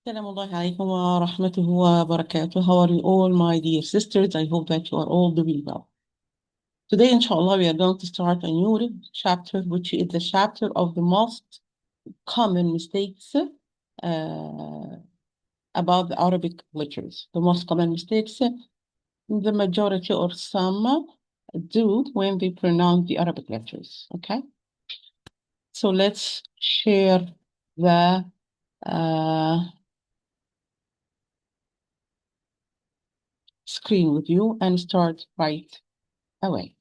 السلام الله عليكم ورحمته وبركاته. How are you all, my dear sisters? I hope that you are all doing well. Today, inshallah, we are going to start a new chapter, which is the chapter of the most common mistakes about the Arabic letters. The most common mistakes the majority or some do when they pronounce the Arabic letters. Okay? So let's share the screen with you and start right away.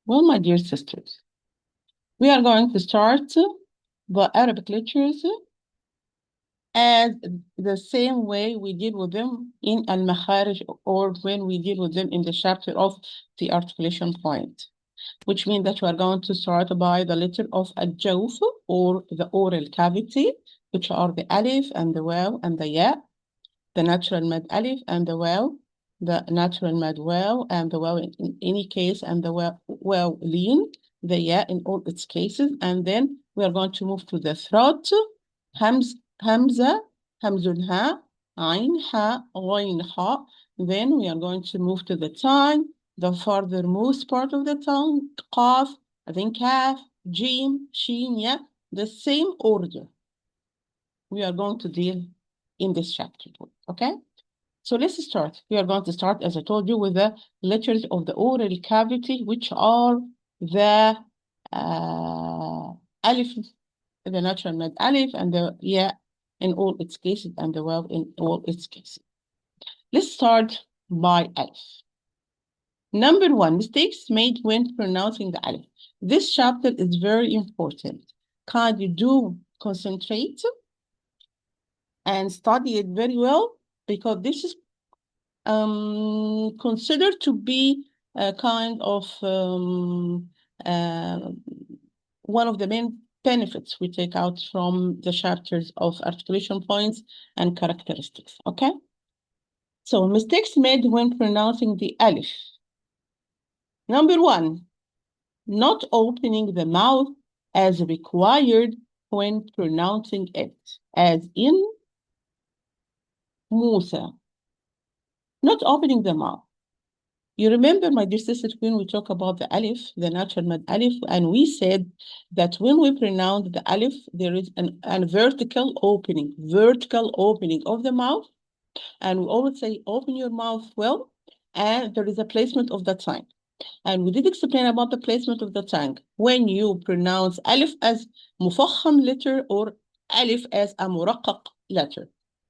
Well, my dear sisters, we are going to start the Arabic letters as the same way we deal with them in Al-Makharij or when we deal with them in the chapter of the articulation point, which means that we are going to start by the letter of Al-Jawf or the oral cavity, which are the Alif and the Waw and the Ya, the natural mad Alif and the Waw, the natural mad Waw and the Waw in any case, and the Waw lean, the Ya in all its cases. And then we are going to move to the throat, Hamza, Hamzun Ha, Ain Ha, Ghain Ha. Then we are going to move to the tongue, the furthermost part of the tongue, Qaf, then Kaf, Jim, Shin, Ya, the same order we are going to deal in this chapter, okay? So let's start. We are going to start, as I told you, with the letters of the oral cavity, which are the Alif, the natural mad Alif, and the Ya in all its cases, and the Waw in all its cases. Let's start by Alif. Number one, mistakes made when pronouncing the Alif. This chapter is very important. Kindly do concentrate and study it very well, because this is considered to be a kind of one of the main benefits we take out from the chapters of articulation points and characteristics, okay? So mistakes made when pronouncing the Alif. Number one, not opening the mouth as required when pronouncing it, as in Musa. Not opening the mouth. You remember, my dear sister, when we talk about the Alif, the natural mad Alif, and we said that when we pronounce the Alif, there is a vertical opening of the mouth. And we always say, open your mouth well, and there is a placement of the tongue. And we did explain about the placement of the tongue when you pronounce Alif as mufakham letter or Alif as a muraqqaq letter.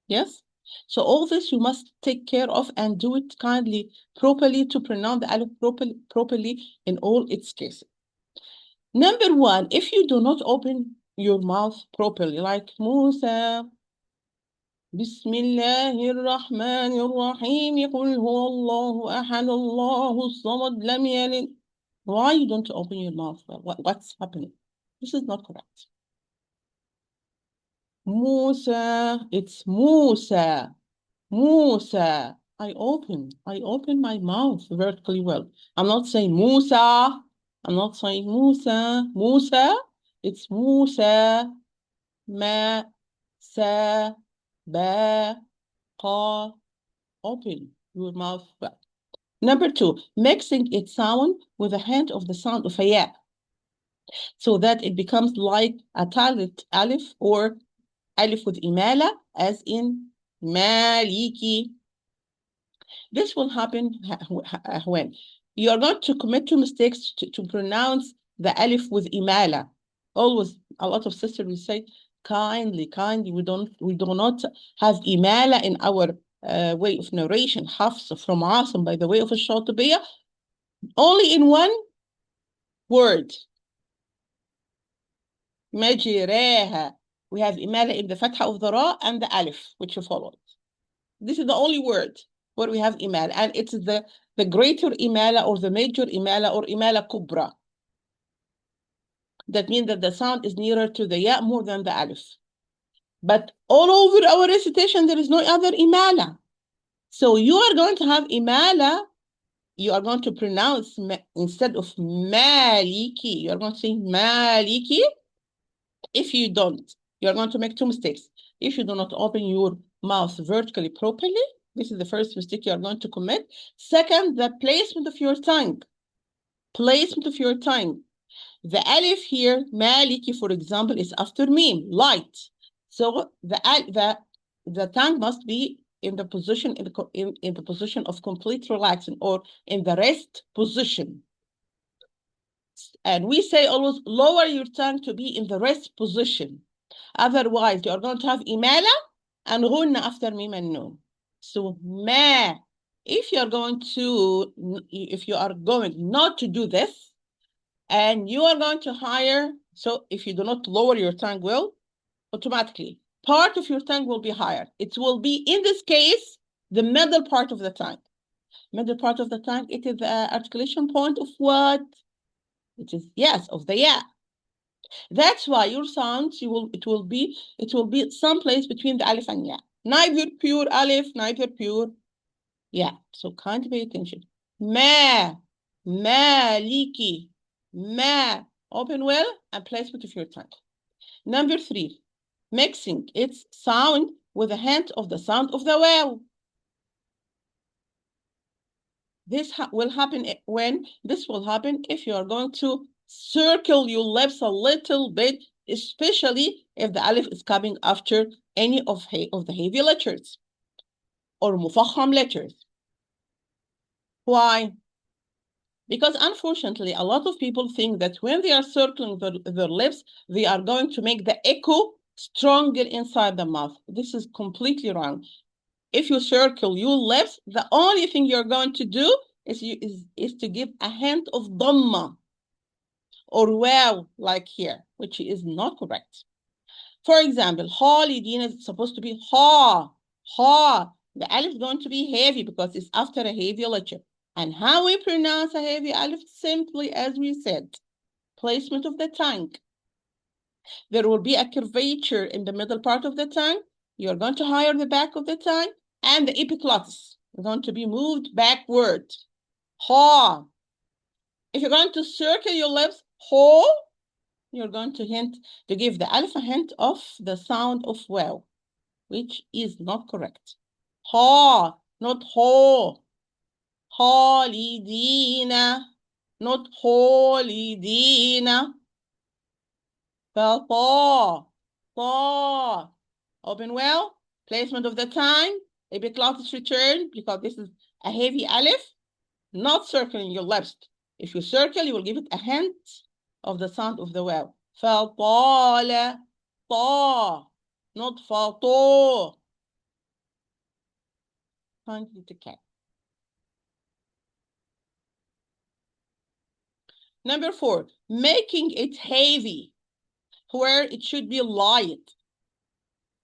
Yes? So all this you must take care of and do it kindly, properly, to pronounce the Alif properly in all its cases. Number one, if you do not open your mouth properly, like Musa, بسم الله الرحمن الرحيم قل هو الله أحد الله الصمد لم يلد. Why you don't open your mouth? What's happening? This is not correct. Musa, it's Musa. Musa. I open my mouth vertically well. I'm not saying Musa. I'm not saying Musa. Musa, it's Musa. Ma, sa, ba, qa. Open your mouth well. Number two, mixing its sound with a hint of the sound of a ya, so that it becomes like a tiled alif or alif with imala, as in maliki. This will happen when you are going to commit two mistakes to pronounce the alif with imala. Always, a lot of sisters will say, kindly, we do not have imala in our way of narration. Hafs from Asim, by the way of الشاطبية, only in one word. مجراها. We have imala in the fatha of the ra and the alif, which you followed. This is the only word where we have imala, and it's the greater imala or the major imala or imala kubra. That means that the sound is nearer to the ya more than the alif. But all over our recitation, there is no other imala. So you are going to have imala. You are going to pronounce, instead of maliki, you are going to say maliki. If you don't, you are going to make two mistakes. if you do not open your mouth vertically properly. This is the first mistake you are going to commit. Second, the placement of your tongue. Placement of your tongue. The alif here, maliki, for example, is after meme, light. So the tongue must be in the position in the position of complete relaxing, or in the rest position. And we say always lower your tongue to be in the rest position. Otherwise, you are going to have imala and ghunna after mim and nun. So ma. If you are going not to do this, and you are going to higher, so if you do not lower your tongue well, automatically part of your tongue will be higher. It will be, in this case, the middle part of the tongue. Middle part of the tongue, it is the articulation point of what? It is, yes, of the ya. That's why your sounds, it will be someplace between the alif and ya. Neither pure alif, neither pure ya. So kind of pay attention. Ma, maliki, ma. Open well and placement of your tongue. Number 3, mixing its sound with a hint of the sound of the vowel. This will happen if you are going to circle your lips a little bit, especially if the alif is coming after any of the heavy letters or mufakham letters. Why? Because unfortunately, a lot of people think that when they are circling their lips, they are going to make the echo stronger inside the mouth. This is completely wrong. If you circle your lips, the only thing you're going to do is to give a hint of dhamma or wow, like here, which is not correct. For example, khalidin is supposed to be ha, ha. The alif is going to be heavy because it's after a heavy letter. And how we pronounce a heavy alif? Simply as we said, placement of the tongue. There will be a curvature in the middle part of the tongue. You're going to higher the back of the tongue, and the epiglottis is going to be moved backward. Ha. If you're going to circle your lips, ho, you're going to give the alif a hint of the sound of wow, which is not correct. Ha, not ho. Holidina, not holidina. Ta, ta. Open well. Placement of the tongue. Epiglottis return, because this is a heavy alif. Not circling your lips. If you circle, you will give it a hint of the sound of the vowel. فطال, ta, not فطو. Finally, to cat. Number 4, making it heavy where it should be light.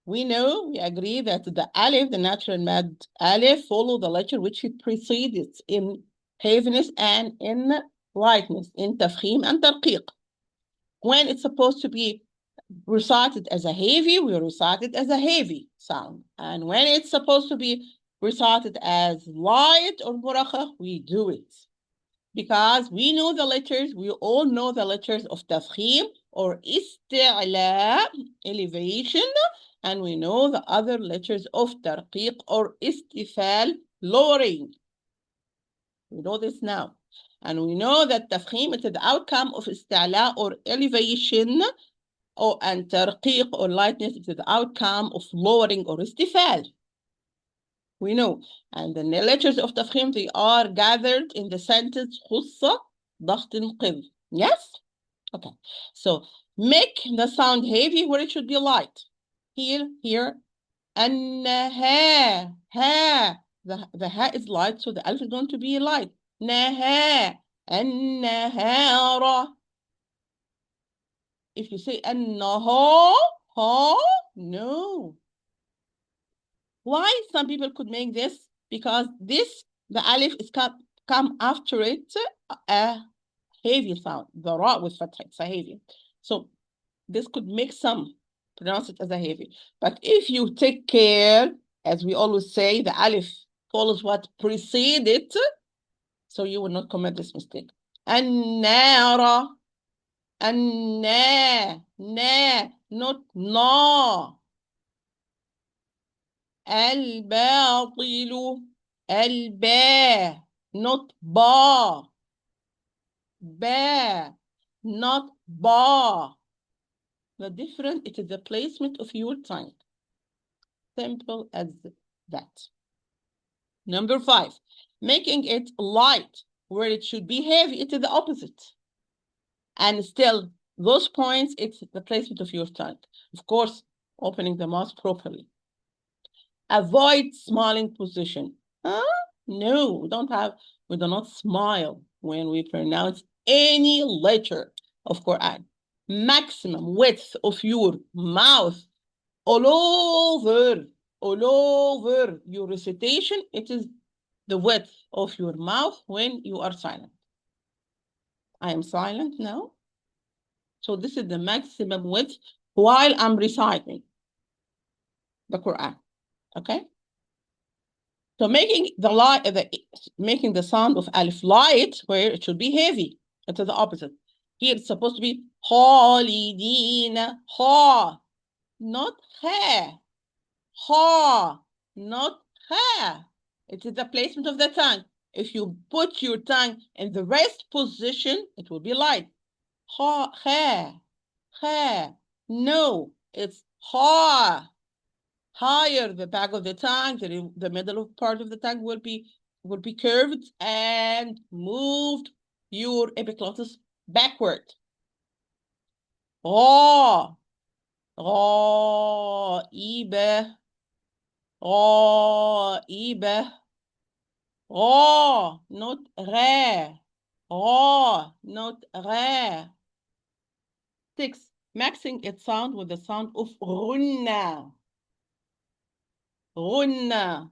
We agree that the alif, the natural mad alif, follow the letter which it precedes in heaviness and in lightness, in tafkhim and tarqiq. When it's supposed to be recited as a heavy, we recite it as a heavy sound. And when it's supposed to be recited as light or murakha, we do it. Because we know the letters, we all know the letters of tafkhim or isti'la, elevation, and we know the other letters of tarqiq or istifal, lowering. We know this now. And we know that tafkhim is the outcome of isti'la or elevation, and tarqiq or lightness is the outcome of lowering or istifal. We know. And the letters of tafkhim, they are gathered in the sentence khussa ضغط القذ. Yes? Okay. So make the sound heavy where it should be light. Here, النها, ha. The ha is light, so the alif is going to be light. نها, النهار. If you say النهار, ha, no. Why some people could make this? Because the alif is come after it a heavy sound. The ra with fatha, it's a heavy. So this could make some pronounce it as a heavy. But if you take care, as we always say, the alif follows what preceded it, so you will not commit this mistake. النار, na, not na. الباطل. البا, not ba. Ba, not ba. The difference, it is the placement of your tongue. Simple as that. Number 5, making it light where it should be heavy. It is the opposite. And still, those points, it's the placement of your tongue. Of course, opening the mouth properly. Avoid smiling position. Huh? No, we do not smile when we pronounce any letter of Quran. Maximum width of your mouth all over your recitation, it is the width of your mouth when you are silent. I am silent now. So this is the maximum width while I'm reciting the Quran. Okay? So making the sound of alif light where it should be heavy. It is the opposite. Here it's supposed to be khalidina, ha, not ha. Ha, not ha. It is the placement of the tongue. If you put your tongue in the rest position, it will be light. Ha, ha, ha. No, it's ha. Higher the back of the tongue, the middle part of the tongue will be curved and moved your epiglottis backward. غا غائبة غائبة غا, not غا. غا, not غا. 6, mixing its sound with the sound of غنى. غنى.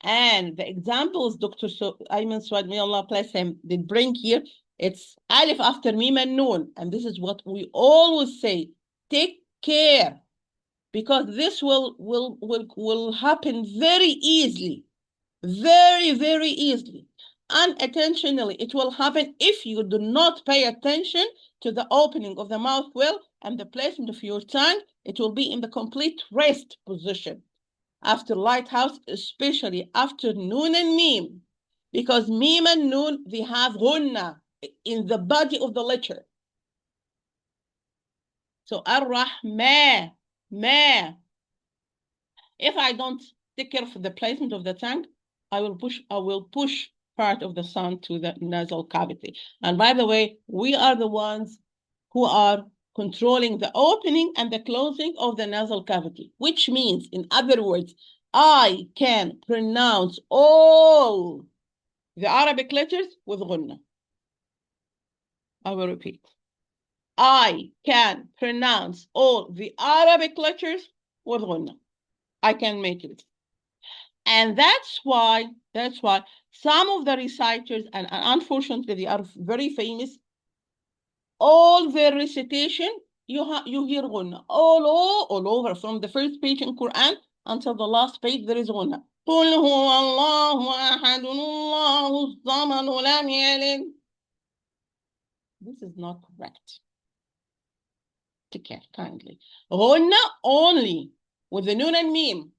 And the examples Dr. Ayman Swaid, may Allah bless him, did bring here, it's alif after mim and noon. And this is what we always say. Take care, because this will happen very easily. Very, very easily. Unintentionally, it will happen if you do not pay attention to the opening of the mouth well and the placement of your tongue. It will be in the complete rest position after lighthouse, especially after noon and meme, because meme and noon, they have ghunna in the body of the letter. So ar-rahma, ma. If I don't take care of the placement of the tongue, I will push part of the sound to the nasal cavity. And by the way, we are the ones who are controlling the opening and the closing of the nasal cavity, which means, in other words, I can pronounce all the Arabic letters with ghunna. I will repeat. I can pronounce all the Arabic letters with ghunna. I can make it. And that's why some of the reciters, and unfortunately they are very famous, all their recitation, you hear ghunna all over, from the first page in Quran until the last page, there is ghunna. قُلْ هُوَ اللَّهُ أَحَدٌ اللَّهُ الصَّمَدُ لَمْ يَلِدْ. This is not correct. Take care, kindly. Ghunna only with the noon and meme.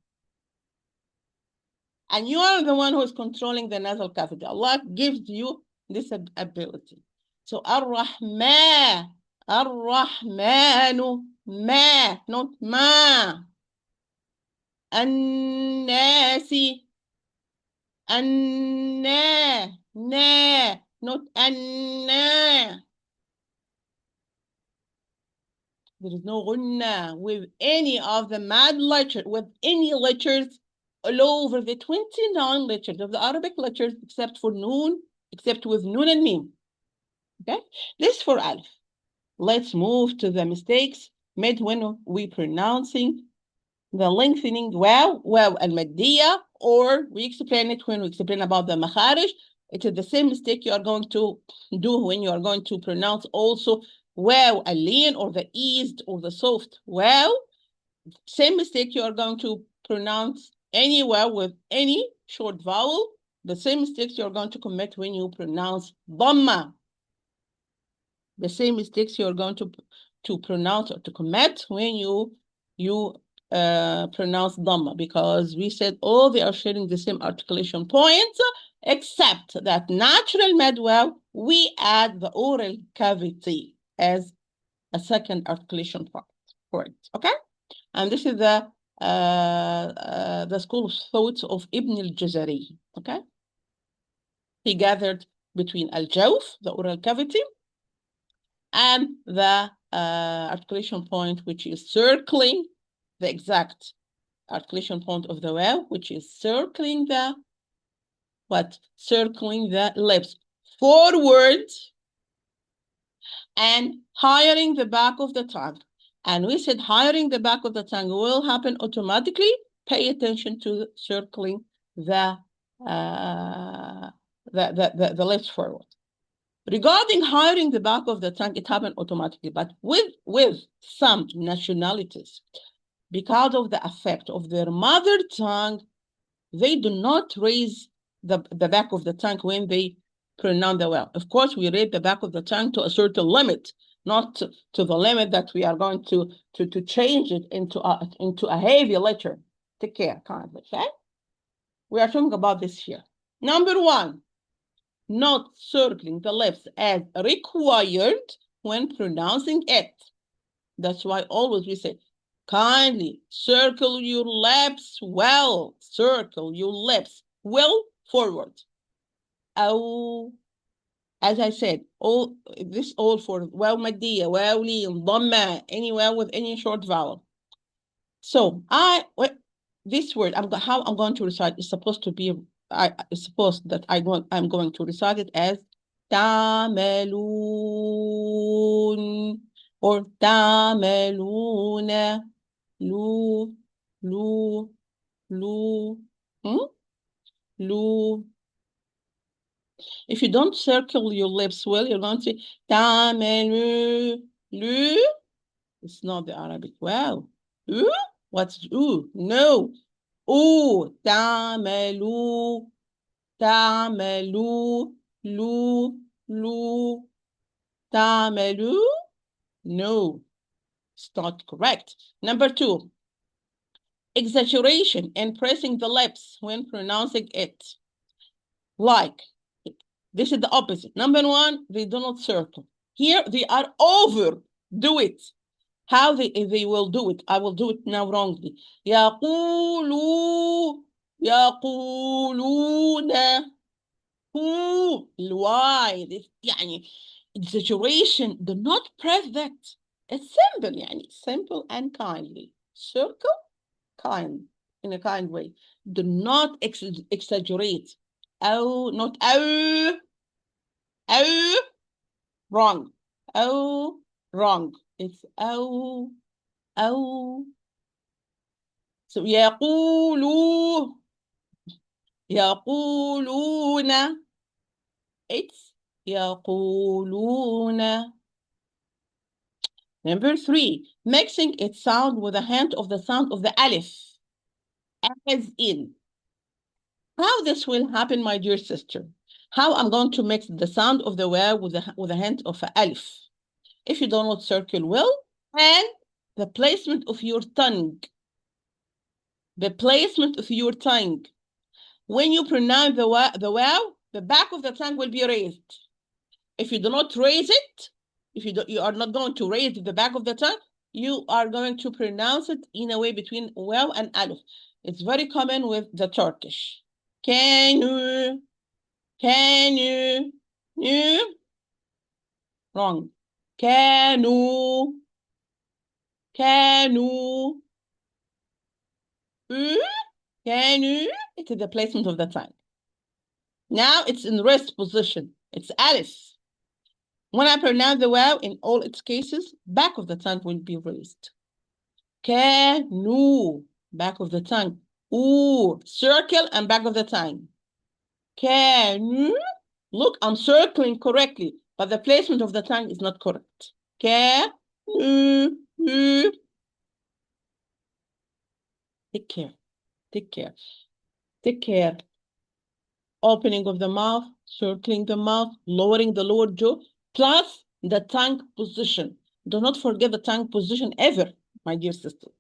And you are the one who is controlling the nasal cavity. Allah gives you this ability. So ar-Rahman, ar-Rahmanu, ma, not ma. An-Nasi, an-na, na, not an-na. There is no ghunna with any of the mad letters, with any letters all over the 29 letters of the Arabic letters, except for noon, except with noon and meme. Okay, this for alif. Let's move to the mistakes made when we pronouncing the lengthening wow and maddiya, or we explain it when we explain about the makharij. It is the same mistake you are going to do when you are going to pronounce also wow al-lean, or the eased or the soft wow. Same mistake you are going to pronounce anywhere with any short vowel. The same mistakes you are going to commit when you pronounce dhamma. The same mistakes you are going to pronounce or to commit when you pronounced Dhamma because we said all they are sharing the same articulation points, except that natural Madwaw, we add the oral cavity as a second articulation point for it. Okay? And this is the school of thought of Ibn al-Jazari. Okay? He gathered between al-Jawf, the oral cavity, and the articulation point, which is circling the exact articulation point of the waw, which is circling the what? Circling the lips forward and hiring the back of the tongue. And we said hiring the back of the tongue will happen automatically. Pay attention to circling the lips forward. Regarding hiring the back of the tongue, it happened automatically, but with some nationalities, because of the effect of their mother tongue, they do not raise the back of the tongue when they pronounce the well. Of course, we raise the back of the tongue to a certain limit, not to the limit that we are going to change it into a heavy letter. Take care, kindly, okay? We are talking about this here. Number one, not circling the lips as required when pronouncing it. That's why always we say, kindly circle your lips well. Circle your lips well forward. Oh, as I said, all for well madiyya, well lean, dhamma, anywhere with any short vowel. So this word, how I'm going to recite is supposed to be, it's supposed that I'm going to recite it as تعملون or تعملون lu lu lu lu. If you don't circle your lips well, you're going to say تعملون lu. It's not the Arabic. Wow. What's ooh? No. Ooh, تعملوا تعملوا lu lu تعملوا. No, it's not correct. Number two, exaggeration in pressing the lips when pronouncing it. Like, this is the opposite. Number one, they do not circle. Here, they are overdo it. How they will do it? I will do it now wrongly. يقولون why this يعني exaggeration. Do not press that. It's simple يعني simple and kindly. Circle kind in a kind way. Do not exaggerate. Oh, not oh wrong. Oh, wrong. It's oh. So يقولون. It's يقولون. Number three, mixing its sound with a hint of the sound of the alif, as in. How this will happen, my dear sister? How I'm going to mix the sound of the waw with a hint of a alif. If you do not circle well, and the placement of your tongue. The placement of your tongue. When you pronounce the waw, the back of the tongue will be raised. If you do not raise it, if you are not going to raise the back of the tongue, you are going to pronounce it in a way between waw and alif. It's very common with the Turkish. Can you, wrong. Kanu, kanu, kanu. It is the placement of the tongue. Now it's in rest position. It's alif. When I pronounce the waw in all its cases, back of the tongue will be raised. Kanu, back of the tongue. Ooh, circle and back of the tongue. Kanu. Look, I'm circling correctly, but the placement of the tongue is not correct. Kanu. Take care. Take care. Take care. Opening of the mouth, circling the mouth, lowering the lower jaw, plus the tongue position. Do not forget the tongue position ever, my dear sister.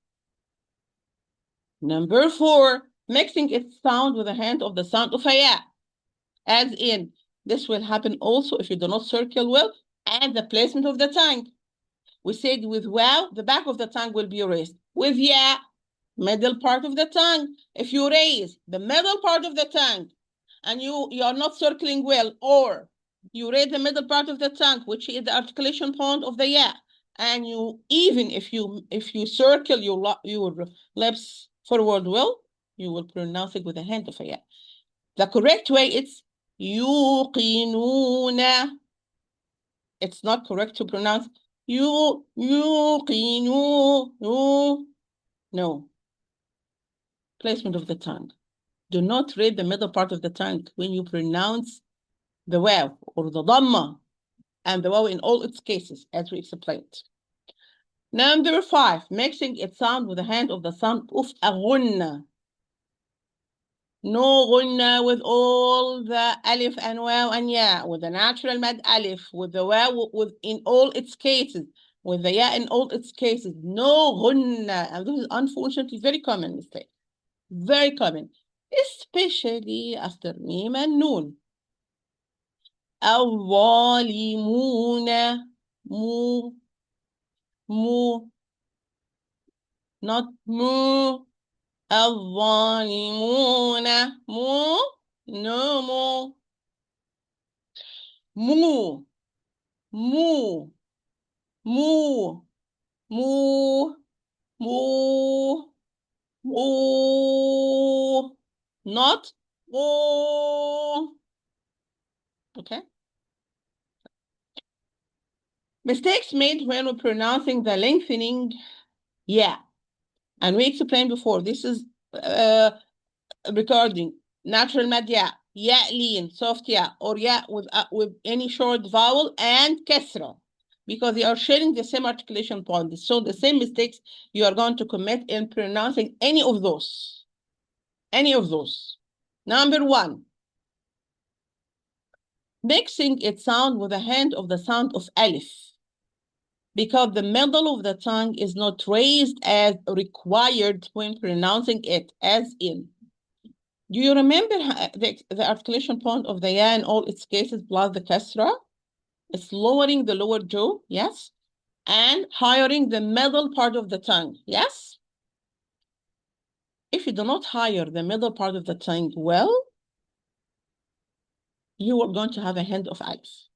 Number 4, mixing its sound with the hand of the sound of a ya. As in, this will happen also if you do not circle well and the placement of the tongue. We said with wow, the back of the tongue will be raised. With ya, middle part of the tongue. If you raise the middle part of the tongue and you are not circling well, or you raise the middle part of the tongue, which is the articulation point of the ya, and you even if you circle your lips forward well, you will pronounce it with the hand of a ya. The correct way is يوقنون. It's not correct to pronounce يوقنون. No. Placement of the tongue. Do not read the middle part of the tongue when you pronounce the waw or the dhamma and the waw in all its cases, as we explained. Number 5, mixing its sound with the hand of the sound of a gunna. No gunna with all the alif and waw and ya, with the natural mad alif, with the waw in all its cases, with the ya in all its cases. No gunna. And this is unfortunately very common mistake. Very common. Especially after mim and noon. الظالمون مو not مو الظالمون مو no مو مو مو مو مو مو not مو. Okay. Mistakes made when we're pronouncing the lengthening yeah. And we explained before, this is recording natural mad yeah, yeah lean, soft yeah, or yeah with any short vowel and kasra, because they are sharing the same articulation point. So the same mistakes you are going to commit in pronouncing any of those. Any of those. Number 1, mixing its sound with the hand of the sound of alif, because the middle of the tongue is not raised as required when pronouncing it, as in. Do you remember the articulation point of the ya in all its cases plus the kasra? It's lowering the lower jaw, yes, and hiring the middle part of the tongue, yes? If you do not hire the middle part of the tongue well, you are going to have a hand of alif.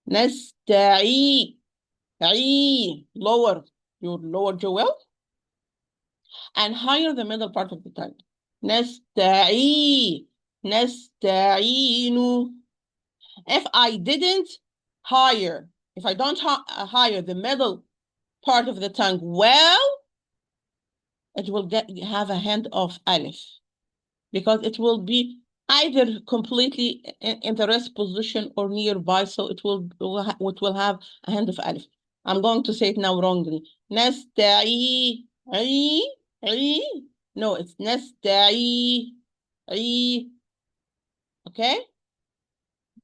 نستعي. Lower your lower jaw well and higher the middle part of the tongue. نستعي. نستعين. If I didn't hire, if I don't hire the middle part of the tongue well, it will have a hand of alif, because it will be either completely in the rest position or nearby, so it will have a hand of alif. I'm going to say it now wrongly. نستعي. No, it's نستعي. Okay?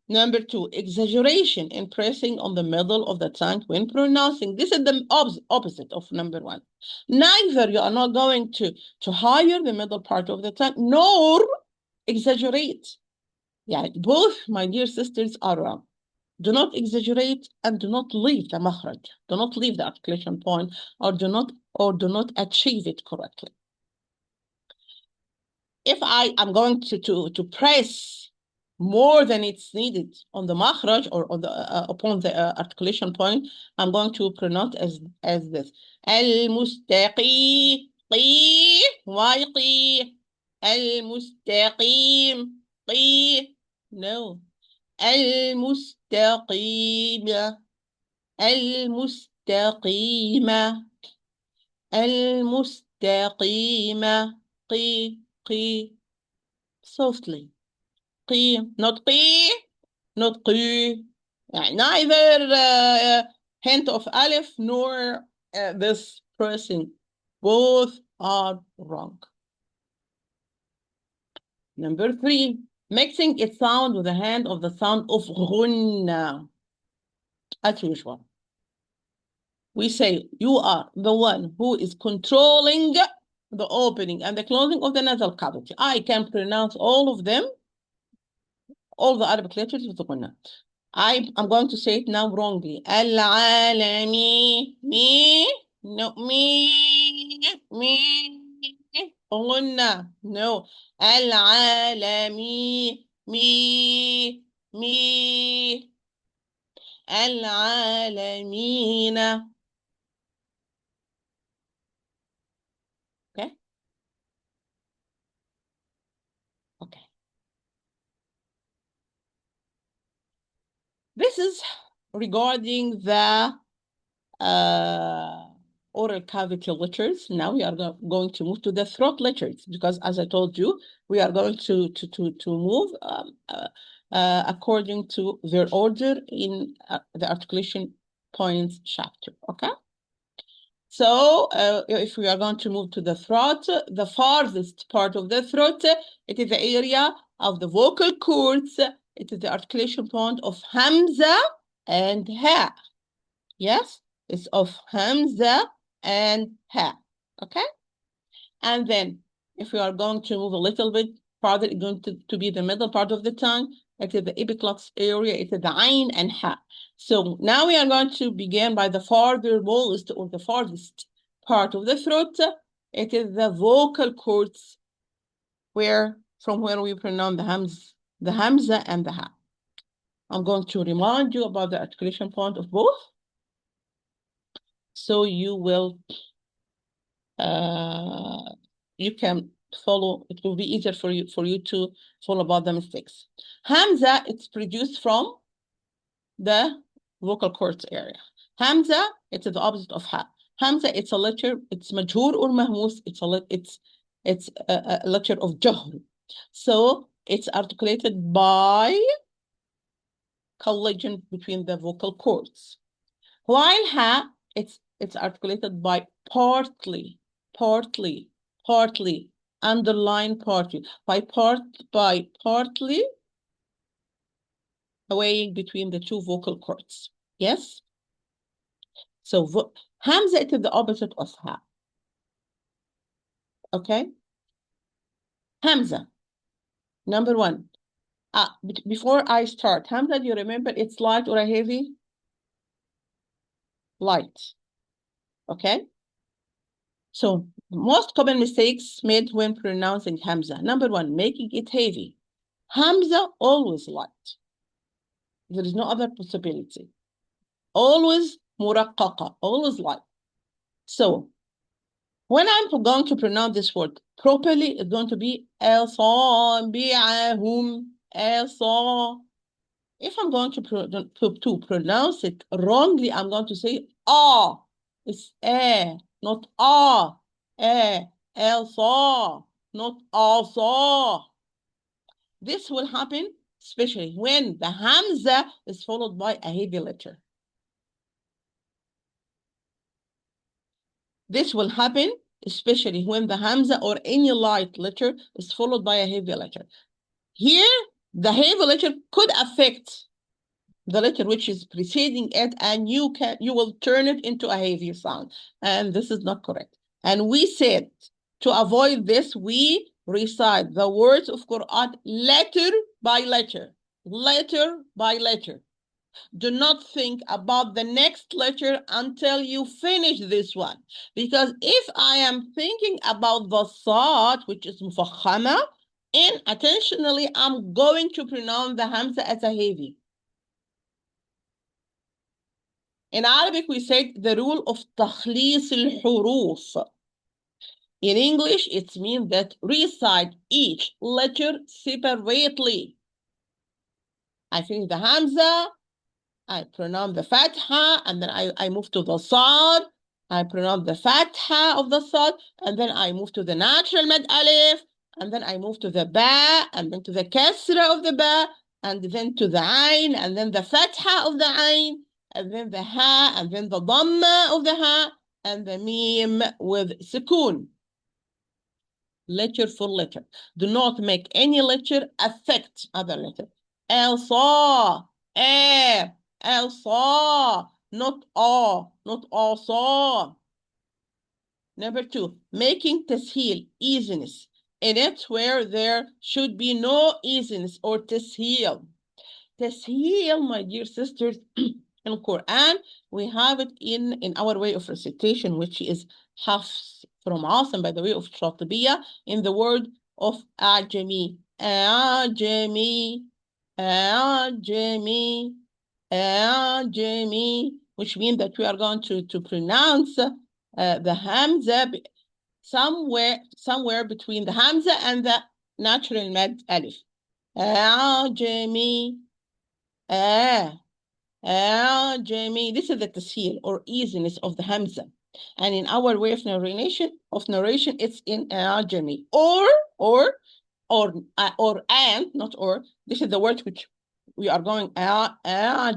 Number 2, exaggeration in pressing on the middle of the tongue when pronouncing. This is the opposite of number 1. Neither you are not going to higher the middle part of the tongue, nor exaggerate. Yeah, both, my dear sisters, are wrong. Do not exaggerate and do not leave the makhraj. Do not leave the articulation point, or do not achieve it correctly. If I am going to press more than it's needed on the makhraj or on the upon the articulation point, I'm going to pronounce as this. المستقيم. Why قي? المستقيم. قي. No. المستقيم. المستقيم. المستقيم. قي. قي. Softly. قي. Not قي. Not قي. Neither hint of alif nor this pressing. Both are wrong. Number 3, mixing its sound with the hand of the sound of غنة. As usual. We say you are the one who is controlling the opening and the closing of the nasal cavity. I can pronounce all of them, all the Arabic letters with the ghannat. I'm going to say it now wrongly. العالمي me no me غنة no العالمي me العالمين. Okay. Okay. This is regarding the oral cavity letters. Now we are going to move to the throat letters because, as I told you, we are going to move according to their order in the articulation points chapter. Okay. So if we are going to move to the throat, the farthest part of the throat, it is the area of the vocal cords. It is the articulation point of Hamza and Ha. Yes, it's of Hamza and Ha. Okay? And then if we are going to move a little bit farther, it's going to be the middle part of the tongue. It is the epiglottis area. It is the Ain and Ha. So now we are going to begin by the farthermost or the farthest part of the throat. It is the vocal cords from where we pronounce the Hamza and the Ha. I'm going to remind you about the articulation point of both. So you will you can follow. It will be easier for you to follow about the mistakes. Hamza, it's produced from the vocal cords area. Hamza, it's the opposite of Ha. Hamza, it's a letter. It's majhur or mahmus. It's a letter of jahr. So it's articulated by collision between the vocal cords. While Ha, it's articulated by partly, underline partly, by partly away between the two vocal cords. Yes? So Hamza is the opposite of Ha. Okay? Hamza, number one. Before I start, Hamza, do you remember it's light or a heavy? Light. Okay? So most common mistakes made when pronouncing Hamza. Number one, making it heavy. Hamza always light. There is no other possibility. Always muraqqaqa, always light. So when I'm going to pronounce this word properly, it's going to be asabi'ahum, asa. If I'm going to pronounce it wrongly, I'm going to say ah. It's not ah. Elsa, not asa. This will happen especially when the Hamza is followed by a heavy letter. This will happen especially when the Hamza or any light letter is followed by a heavy letter. Here, the heavy letter could affect the letter which is preceding it, and you will turn it into a heavy sound. And this is not correct. And we said to avoid this, we recite the words of Quran letter by letter, letter by letter. Do not think about the next letter until you finish this one. Because if I am thinking about the Sad, which is mufakhama, intentionally I'm going to pronounce the Hamza as a heavy. In Arabic, we said the rule of takhlis al-huruf. In English, it means that recite each letter separately. I finish the Hamza, I pronounce the Fatha, and then I move to the Sad. I pronounce the Fatha of the Sad, and then I move to the natural Mad Alif, and then I move to the Ba, and then to the Kasra of the Ba, and then to the Ain, and then the Fatha of the Ain, and then the Ha, and then the Dhamma of the Ha, and the Mim with Sukoon. Letter for letter. Do not make any letter affect other letter. Elsa, Elsa, not all, not also. Number 2, making tasheel, easiness, in it where there should be no easiness or tasheel. Tasheel, my dear sisters, in Quran, we have it in our way of recitation, which is Hafs from Asim by the way of Shatibiya, in the word of Ajami. Ajami, Ajami, Ajami, which means that we are going to pronounce the Hamza somewhere between the Hamza and the natural mad alif. Ajami, Jamie, this is the tasheel or easiness of the hamza. And in our way of narration, it's in Jamie. Or, and, not or. This is the word which we are going,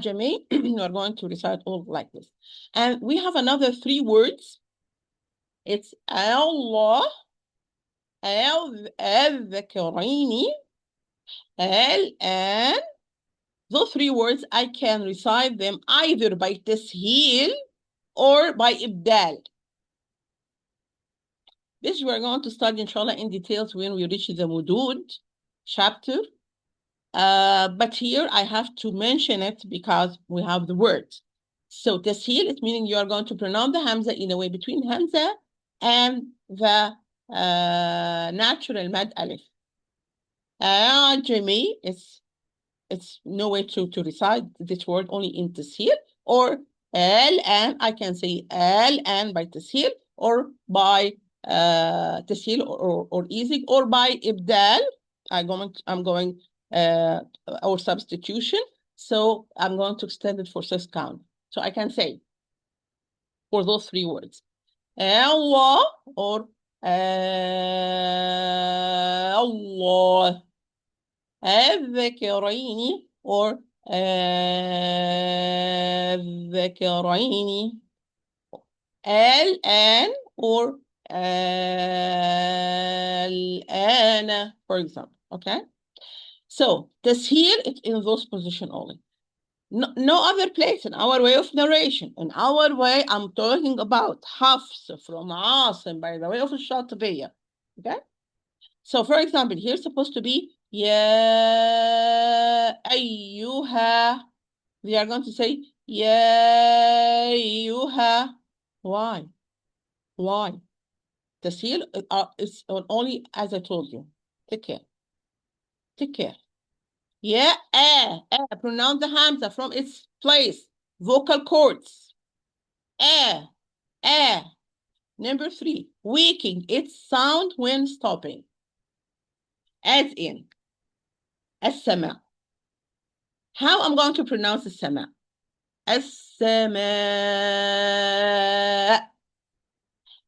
Jamie. We are going to recite all like this. And we have another 3 words. It's Allah, al-dhakarini, al-an. Those 3 words, I can recite them either by tasheel or by ibdal. This we're going to study, inshallah, in details when we reach the Mudud chapter. But here I have to mention it because we have the words. So tasheel, it meaning you are going to pronounce the hamza in a way between hamza and the natural mad alif. Ajami, it's no way to recite this word only in tasheel, or al-an, I can say al-an by tasheel, or by tasheel or easy, or by ibdal. I'm going or substitution. So I'm going to extend it for 6 count. So I can say for those 3 words, Allah or Allah. الذكرين or الذكرين الآن or الآن, for example. Okay, so tasheel, it's in those position only. No other place in our way of narration. In our way, I'm talking about Hafs from Asim by the way of Shatibiya. Okay, so for example, here's supposed to be يا أيها. They are going to say يا أيها. Why? Why? Tasheel is only as I told you. Take care. Take care. Yeah, pronounce the hamza from its place. Vocal cords. Number 3, weakening its sound when stopping. As in, as-sama. How I'm going to pronounce as-sama? As-sama.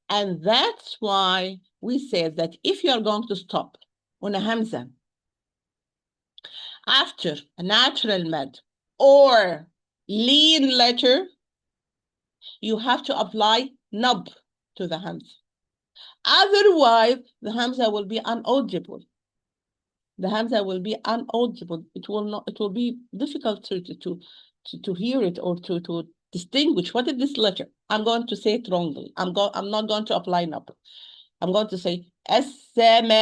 And that's why we said that if you are going to stop on a hamza after a natural mad or lean letter, you have to apply nub to the hamza. Otherwise, the hamza will be inaudible. The hamza will be inaudible. It will be difficult to hear it or to distinguish what is this letter. I'm going to say it wrongly. I'm not going to apply nub. I'm going to say as-sama.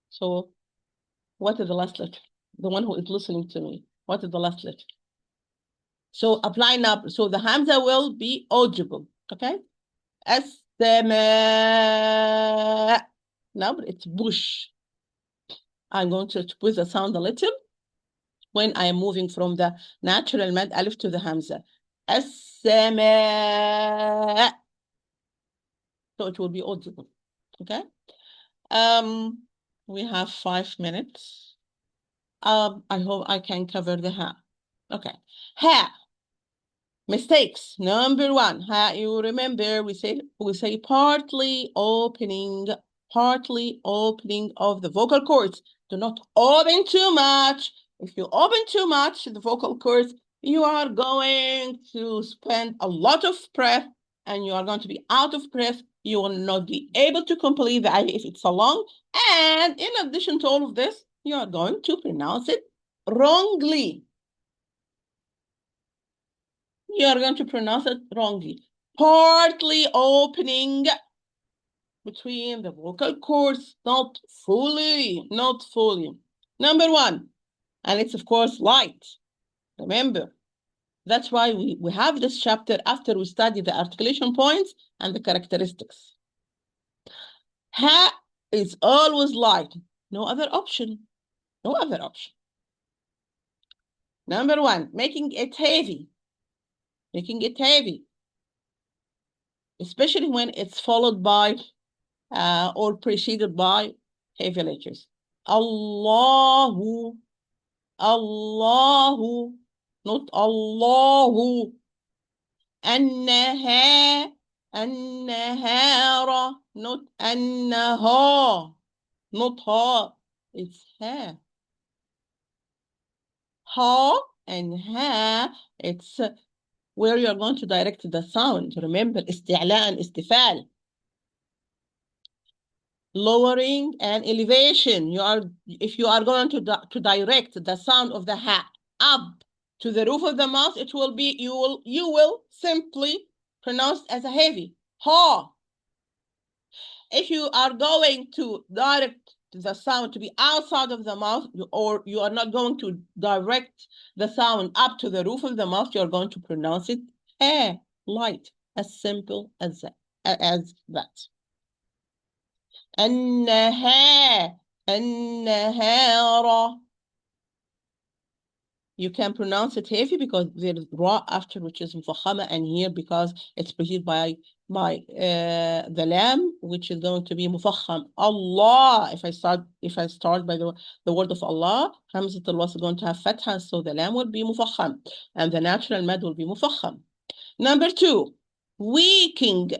So what is the last letter? The one who is listening to me. What is the last letter? So apply nub. So the hamza will be audible. Okay? As-sama. Now it's bush. I'm going to put the sound a little when I am moving from the natural mad alif to the hamza. As-sama. So it will be audible. Okay? We have 5 minutes. I hope I can cover the ha. Okay. Ha. Mistakes. Number 1. Ha, you remember we say partly opening of the vocal cords. Do not open too much. If you open too much the vocal cords, you are going to spend a lot of breath and you are going to be out of breath. You will not be able to complete the if it's so long. And in addition to all of this, you are going to pronounce it wrongly. you are going to pronounce it wrongly. Partly opening between the vocal cords, not fully, not fully. Number one, and it's of course light. Remember, that's why we have this chapter after we study the articulation points and the characteristics. Ha is always light. No other option. No other option. Number one, making it heavy. Making it heavy. Especially when it's followed by or preceded by heavy letters. Allahu, Allahu, not Allahu. Annaha, Annahara, not Annaha, not ha. It's ha. Ha and ha, it's where you're going to direct the sound. Remember, استعلاء and istifal. Lowering and elevation. If you are going to direct the sound of the ha up to the roof of the mouth, it will be you will simply pronounce as a heavy ha. If you are going to direct the sound to be outside of the mouth, or you are not going to direct the sound up to the roof of the mouth, you are going to pronounce it light, as simple as that. النهار. You can pronounce it heavy because there is ra after, which is مفخمة, and here because it's preceded by the lam, which is going to be مفخم. Allah. If I start by the word of Allah, Hamzat al-Wasl is going to have fatha, so the lam will be مفخم, and the natural mad will be مفخم. Number two, weakening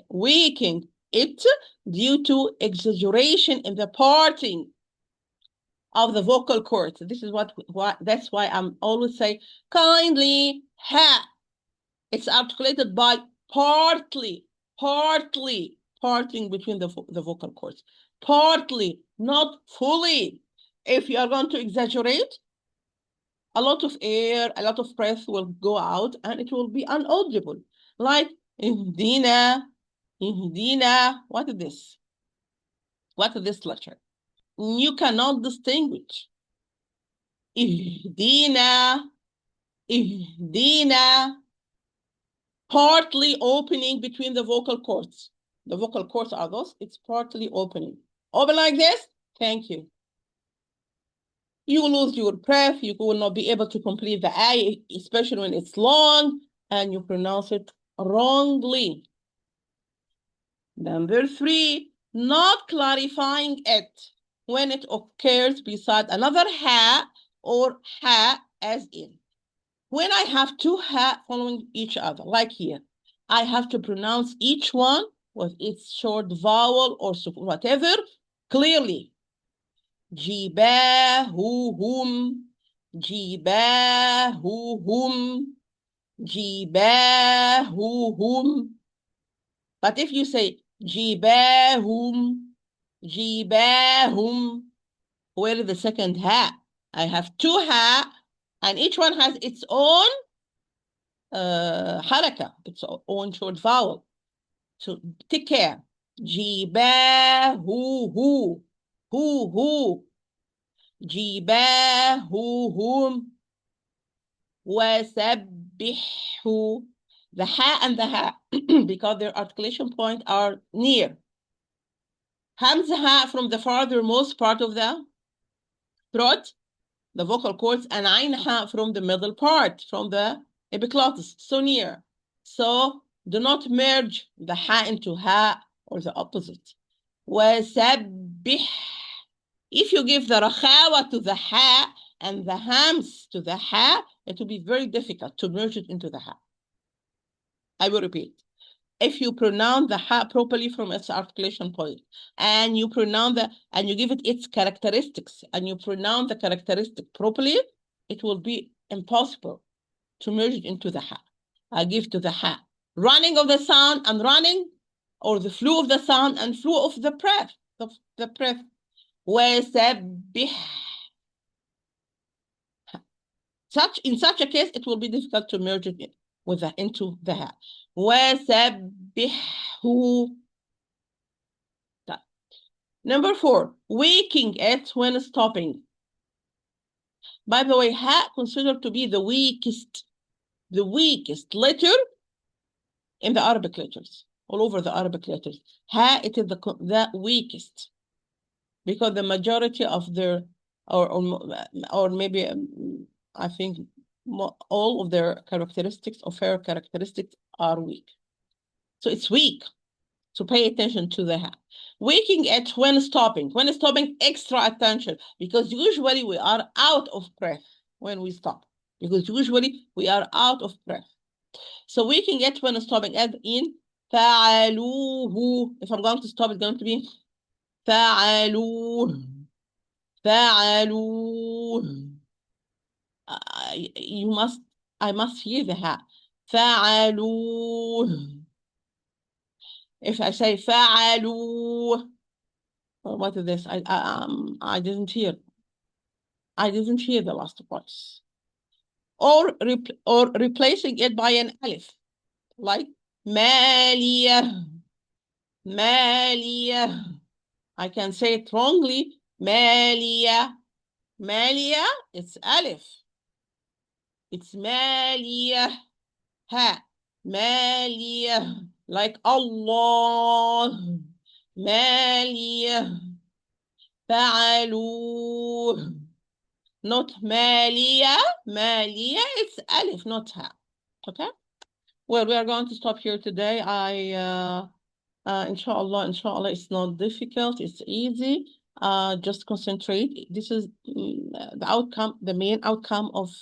it due to exaggeration in the parting of the vocal cords. This is that's why I'm always say kindly ha. It's articulated by partly parting between the vocal cords. Partly, not fully. If you are going to exaggerate, a lot of air, a lot of breath will go out and it will be inaudible. Like ihdina. What is this? What is this letter? You cannot distinguish. Ihdina. Partly opening between the vocal cords. The vocal cords are those. It's partly opening. Open like this. Thank you. You will lose your breath. You will not be able to complete the I, especially when it's long and you pronounce it wrongly. Number three, not clarifying it when it occurs beside another ha or ha, as in. When I have two ha following each other, like here, I have to pronounce each one with its short vowel or whatever clearly. Jibahuhum, jibahuhum, jibahuhum. But if you say jibahum, where is the second ha? I have two ha, and each one has its own haraka, its own short vowel. So take care. Jibahuhu, hu, jibahuhum, wasabbihu. The ha and the ha, because their articulation point are near. Hamza ha from the farthermost part of the throat, the vocal cords, and ain ha from the middle part, from the epiglottis, so near. So do not merge the ha into ha or the opposite. Wasabbih. If you give the rakhawa to the ha and the hams to the ha, it will be very difficult to merge it into the ha. I will repeat. If you pronounce the ha properly from its articulation point, and you pronounce and you give it its characteristics, and you pronounce the characteristic properly, it will be impossible to merge it into the ha. I give to the ha running of the sound and running, or the flow of the sound and flow of the breath. The breath. In such a case, it will be difficult to merge it in. with the into the ha. وسبحه. Number 4, waking it when stopping. By the way, ha considered to be the weakest letter in the Arabic letters, all over the Arabic letters. Ha, it is the weakest, because the majority of their, or maybe, I think all of their characteristics, of her characteristics, are weak. So it's weak. So pay attention to the ha. Waking it when stopping. When stopping, extra attention, because usually we are out of breath when we stop. Because usually we are out of breath. So waking it when stopping, as in فعلوه. If I'm going to stop, it's going to be فعلوه. فعلوه. I must hear the ha. فعلوه. If I say فعلوه, what is this? I didn't hear. I didn't hear the last voice. Or replacing it by an alif, like مالية. مالية. I can say it wrongly. مالية. مالية, it's alif. It's مالية. Ha. مالية. Like Allah. مالية. فعلوه. Not مالية. مالية, it's alif, not ha. Okay? Well, we are going to stop here today. Inshallah, it's not difficult. It's easy. Just concentrate. This is the outcome, the main outcome of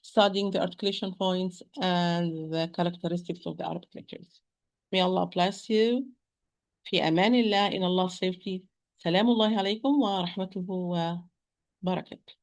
studying the articulation points and the characteristics of the Arabic letters. May Allah bless you. في أمان الله, in Allah's safety. سلام الله عليكم ورحمته وبركاته.